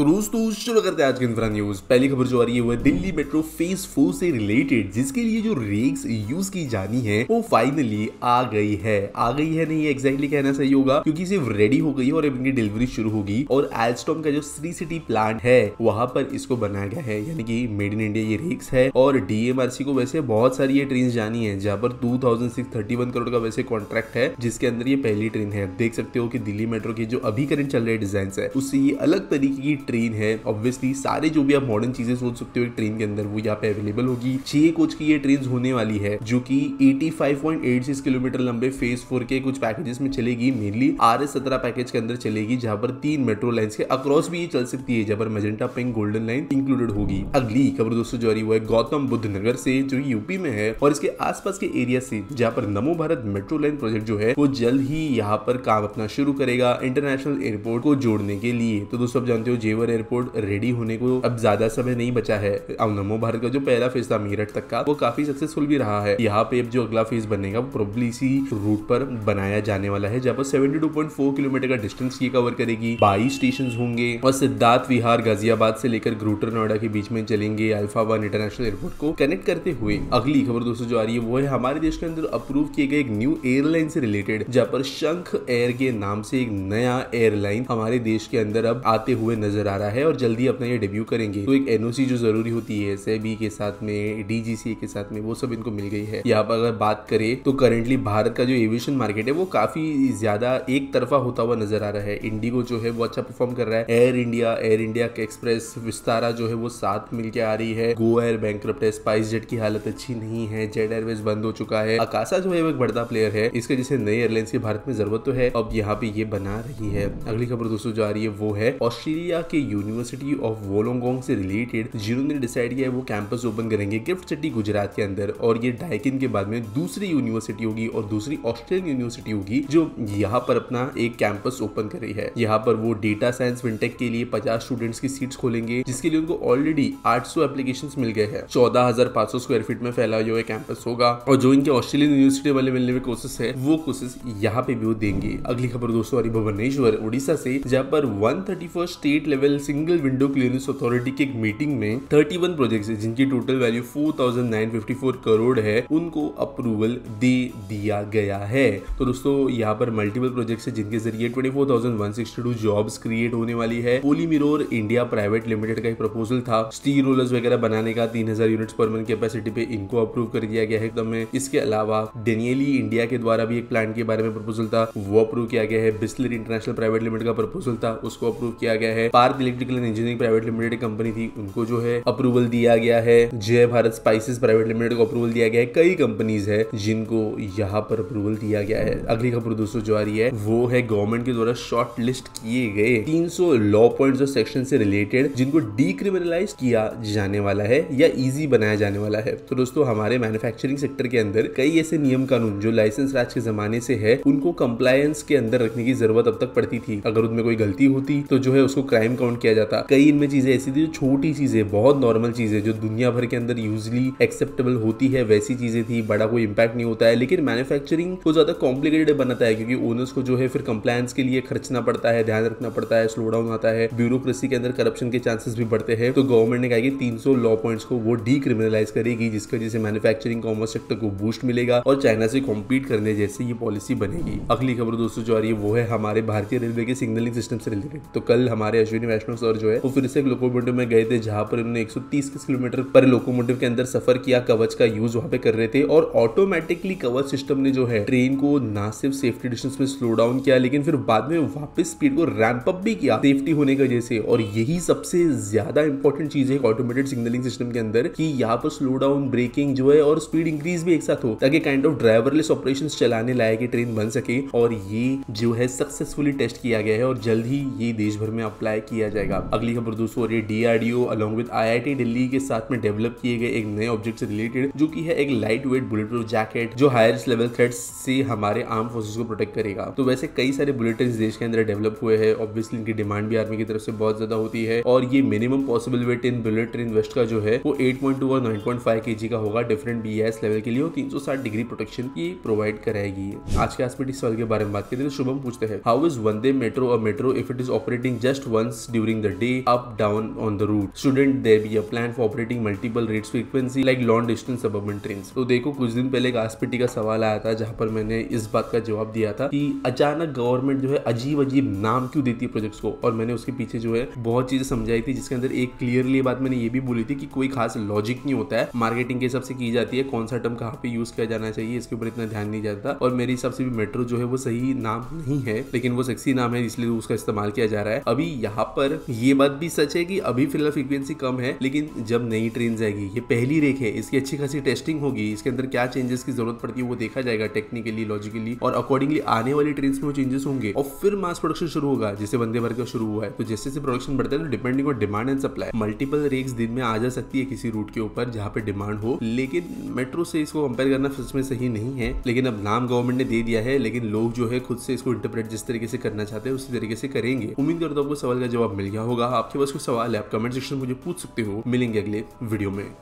तो दोस्तों शुरू करते हैं आज की इंफ्रा न्यूज। पहली खबर जो आ रही है वो दिल्ली मेट्रो फेज 4 से रिलेटेड, जिसके लिए जो रेक्स यूज की जानी है वो फाइनली आ गई है नहीं एग्जैक्टली कहना सही होगा, क्योंकि सिर्फ रेडी हो गई है और इनकी डिलीवरी शुरू होगी। और एल्स्टॉम का जो श्री सिटी प्लांट है वहां पर इसको बनाया गया है, यानी कि मेड इन इंडिया ये रेक्स है। और डीएमआरसी को वैसे बहुत सारी ये ट्रेन जानी है, जहां पर 2631 करोड़ का वैसे कॉन्ट्रैक्ट है, जिसके अंदर ये पहली ट्रेन है। देख सकते हो कि दिल्ली मेट्रो की जो अभी करंट चल रहे डिजाइन है उससे ये अलग तरीके की ट्रेन है। ऑब्वियसली सारे जो भी आप मॉडर्न चीजें सोच सकते हो एक ट्रेन के अंदर वो यहाँ पे अवेलेबल होगी। 6 कोच की ये ट्रेन होने वाली है, जो कि 85.86 किलोमीटर लंबे फेज 4 के कुछ पैकेजेस में चलेगी। मेनली RS17 पैकेज के अंदर चलेगी, जहां पर 3 मेट्रो लाइंस के अक्रॉस भी ये चल सकती है, जहां पर magenta, pink, golden line included होगी। अगली खबर दोस्तों जो आ रही है गौतम बुद्ध नगर से, जो यूपी में है, और इसके आसपास के एरिया से, जहां पर नमो भारत मेट्रो लाइन प्रोजेक्ट जो है वो जल्द ही यहाँ पर काम अपना शुरू करेगा इंटरनेशनल एयरपोर्ट को जोड़ने के लिए। तो दोस्तों आप जानते हो जेवर एयरपोर्ट रेडी होने को अब ज्यादा समय नहीं बचा है। अब नमो भारत का जो पहला फेज था मीरठ तक का वो काफी सक्सेसफुल भी रहा है। यहाँ पे अब जो अगला फेज बनेगा वो प्रोबेबली इसी रूट पर बनाया जाने वाला है, जहाँ पर 72.4 किलोमीटर का डिस्टेंस ये कवर करेगी। 22 स्टेशन होंगे और सिद्धार्थ विहार गाजियाबाद से लेकर ग्रेटर नोएडा के बीच में चलेंगे अल्फा 1 इंटरनेशनल एयरपोर्ट को कनेक्ट करते हुए। अगली खबर दोस्तों जो आ रही है वो है हमारे देश के अंदर अप्रूव किए गए एक न्यू एयरलाइन से रिलेटेड, जहाँ पर शंख एयर के नाम से एक नया एयरलाइन हमारे देश के अंदर अब आते हुए नजर आ रहा है और जल्दी अपना ये डेब्यू करेंगे। तो एक एनओसी जो जरूरी होती है सेबी के साथ में, डीजीसीए के साथ में, वो सब इनको मिल गई है। यहाँ पर अगर बात करें तो करेंटली भारत का जो एविएशन मार्केट है वो काफी ज्यादा एक तरफा होता हुआ नजर आ रहा है। इंडिगो जो है वो अच्छा परफॉर्म कर रहा है, एयर इंडिया एक्सप्रेस, विस्तारा जो है वो साथ मिलकर आ रही है, गो एयर बैंकरप्ट है, स्पाइस जेट की हालत अच्छी नहीं है, जेट एयरवेज बंद हो चुका है, आकाशा जो है वो एक बढ़ता प्लेयर है, इसके जैसे नए एयरलाइंस की भारत में जरूरत तो है, अब यहाँ पे ये बना रही है। अगली खबर दोस्तों जो आ रही है वो है ऑस्ट्रेलिया के यूनिवर्सिटी ऑफ वोलोंगोंग से रिलेटेड, जिन्होंने डिसाइड किया है वो कैंपस ओपन करेंगे गिफ्ट सिटी गुजरात के अंदर। और ये डाइकिन के बाद में दूसरी यूनिवर्सिटी होगी और दूसरी ऑस्ट्रेलियन यूनिवर्सिटी होगी जो यहाँ पर अपना एक कैंपस ओपन कर रही है। यहाँ पर वो डेटा साइंस फिनटेक के लिए 50 स्टूडेंट्स की सीट्स खोलेंगे, जिसके लिए उनको ऑलरेडी 800 एप्लीकेशंस मिल गए हैं। 14,500 स्क्वायर फीट में फैला हुआ कैंपस होगा और जो इनके ऑस्ट्रेलियन यूनिवर्सिटी वाले मिलने में कोर्सेस है वो कोर्सेस यहाँ पे भी वो देंगे। अगली खबर दोस्तों आ रही भुवनेश्वर उड़ीसा से, जहाँ पर 131 state level single window clearance authority की एक मीटिंग में 31 प्रोजेक्ट्स है, जिनकी टोटल वैल्यू 4,954 करोड़ है, उनको अप्रूवल दे दिया गया है। तो दोस्तों यहाँ पर मल्टीपल प्रोजेक्ट्स है, जिनके जरिए 24,162 जॉब्स क्रिएट होने वाली है। पोलीमिरोर इंडिया प्राइवेट लिमिटेड का एक प्रपोजल था स्टील रोलर्स वगैरह बनाने का 3000 यूनिट्स पर मंथ कैपेसिटी पे, इनको अप्रूव कर दिया गया है एकदम। इसके अलावा डेनियली इंडिया के द्वारा भी एक प्लांट के बारे में प्रपोजल था, वो अप्रूव किया गया है। बिस्लरी इंटरनेशनल प्राइवेट लिमिटेड का प्रपोजल था, उसको अप्रूव किया गया है। Park electrical and engineering private limited company थी, उनको जो है अप्रूवल दिया गया है। जय भारत स्पाइसेस प्राइवेट लिमिटेड को अप्रूवल दिया गया है। कई कंपनीज है जिनको यहाँ पर अप्रूवल दिया गया है। अगली खबर दोस्तों जो आ रही है वो है गवर्नमेंट के द्वारा शॉर्ट लिस्ट किए गए 300 लॉ पॉइंट्स और सेक्शन से रिलेटेड, जिनको डीक्रिमिनलाइज किया जाने वाला है या इजी बनाया जाने वाला है। तो दोस्तों हमारे मैन्युफैक्चरिंग सेक्टर के अंदर कई ऐसे नियम कानून जो लाइसेंस राज के जमाने से है, उनको कंप्लायंस के अंदर रखने की जरूरत अब तक पड़ती थी। अगर उनमें कोई गलती होती तो जो है उसको क्राइम काउंट किया जाता। कई इनमें चीजें ऐसी थी जो छोटी चीजें, बहुत नॉर्मल चीजें जो दुनिया भर के अंदर यूजली एक्सेप्टेबल होती है, वैसी चीजें थी, बड़ा कोई इंपैक्ट नहीं होता है। लेकिन मैन्युफैक्चरिंग को ज्यादा कॉम्प्लिकेटेड बनाता है, क्योंकि ओनर्स को जो है फिर कंप्लायंस के लिए खर्चना पड़ता है, ध्यान रखना पड़ता है, स्लो डाउन आता है, ब्यूरोक्रेसी के अंदर करप्शन के चांसेस भी बढ़ते हैं। तो गवर्नमेंट ने कहा कि 300 लॉ पॉइंट्स को वो डीक्रिमिनलाइज करेगी, जिसकी वजह से मैन्युफैक्चरिंग कॉमर्स सेक्टर को बूस्ट मिलेगा और चाइना से कॉम्पीट करने जैसे ये पॉलिसी बनेगी। अगली खबर दोस्तों जो आ रही है वो है हमारे भारतीय रेलवे के सिग्नलिंग सिस्टम से रिलेटेड। तो कल हमारे अश्विनी वैष्णव सर जो है वो फिर से एक लोकोमोटिव में गए थे, जहां पर उन्होंने 130 किलोमीटर पर लोकोमोटिव के अंदर सफर किया, कवच का यूज वहां पे कर रहे थे। और ऑटोमेटिकली कवच सिस्टम ने जो है ट्रेन को ना सिर्फ सेफ्टी डिस्टेंस में स्लो डाउन किया, लेकिन फिर बाद में वापस स्पीड को रैंप अप भी किया सेफ्टी होने की वजह से। और यही सबसे ज्यादा इंपॉर्टेंट चीज है ऑटोमेटेड सिग्नलिंग सिस्टम के अंदर, कि यहाँ पर स्लो डाउन, ब्रेकिंग जो है और स्पीड इंक्रीज भी एक साथ हो, ताकि काइंड ऑफ ड्राइवरलेस ऑपरेशंस चलाने लायक ट्रेन बन सके। और ये जो है सक्सेसफुली टेस्ट किया गया है और जल्द ही ये देश भर में अप्लाई किया जाएगा। अगली खबर दोस्तों DRDO along with IIT Delhi के साथ में डेवलप किए गए एक नए ऑब्जेक्ट से रिलेटेड, जो कि है एक light weight bullet proof jacket, जो हाईएस्ट लेवल थ्रेट्स से हमारे आर्म फोर्सेस को प्रोटेक्ट करेगा। तो वैसे कई सारे बुलेट इस देश के अंदर डेवलप हुए हैं, ऑब्वियसली इनकी डिमांड भी आर्मी की तरफ से बहुत ज्यादा होती है। और ये minimum possible wait in bullet train waste का जो है वो 8.2 और 9.5 kg का होगा डिफरेंट BIS लेवल के लिए, और 360 डिग्री प्रोटेक्शन ये प्रोवाइड कराएगी। आज के आसपास इस सवाल के बारे में बात करें तो शुभम पूछते हैं, how is Vande Metro a metro if it is operating just once during the day, up down on the route. Shouldn't there be a plan for operating multiple rates frequency like long distance suburban trains? तो देखो कुछ दिन पहले एक आसपीटी का सवाल आया था जहां पर मैंने इस बात का जवाब दिया था कि अचानक गवर्नमेंट जो है अजीब अजीब नाम क्यों देती है प्रोजेक्ट्स को, और मैंने उसके पीछे जो है बहुत चीजें समझाई थी, जिसके अंदर एक क्लियरली बात मैंने ये भी बोली थी कि कोई खास लॉजिक नहीं होता है, मार्केटिंग के हिसाब से की जाती है, कौन सा टर्म कहाँ पे यूज किया जाना चाहिए इसके ऊपर इतना ध्यान नहीं जाता। और मेरे हिसाब से भी मेट्रो जो है वो सही नाम नहीं है, लेकिन वो सेक्सी नाम है इसलिए उसका इस्तेमाल किया जा रहा है। अभी यहाँ पर ये बात भी सच है कि अभी फिलहाल फ्रीक्वेंसी कम है, लेकिन जब नई ट्रेन जाएगी, ये पहली रेक है, इसकी अच्छी खासी टेस्टिंग होगी, इसके अंदर क्या चेंजेस की जरूरत पड़ती है वो देखा जाएगा टेक्निकली, लॉजिकली, और अकॉर्डिंगली आने वाली ट्रेन में वो चेंजेस होंगे और फिर मास प्रोडक्शन शुरू होगा, जैसे वंदे भारत का शुरू हुआ है। तो जैसे जैसे प्रोडक्शन बढ़ता है तो depending on demand and supply multiple rakes दिन में आ जा सकती है किसी रूट के ऊपर जहाँ पे डिमांड हो, लेकिन मेट्रो से इसको कंपेयर करना सच में सही नहीं है। लेकिन अब नाम गवर्नमेंट ने दे दिया है, लेकिन लोग जो है खुद से इसको इंटरप्रेट जिस तरीके से करना चाहते हैं उसी तरीके से करेंगे। उम्मीद करता हूँ आपको सवाल का जवाब मिल गया होगा। आपके पास कोई सवाल है आप कमेंट सेक्शन में मुझे पूछ सकते हो। मिलेंगे अगले वीडियो में।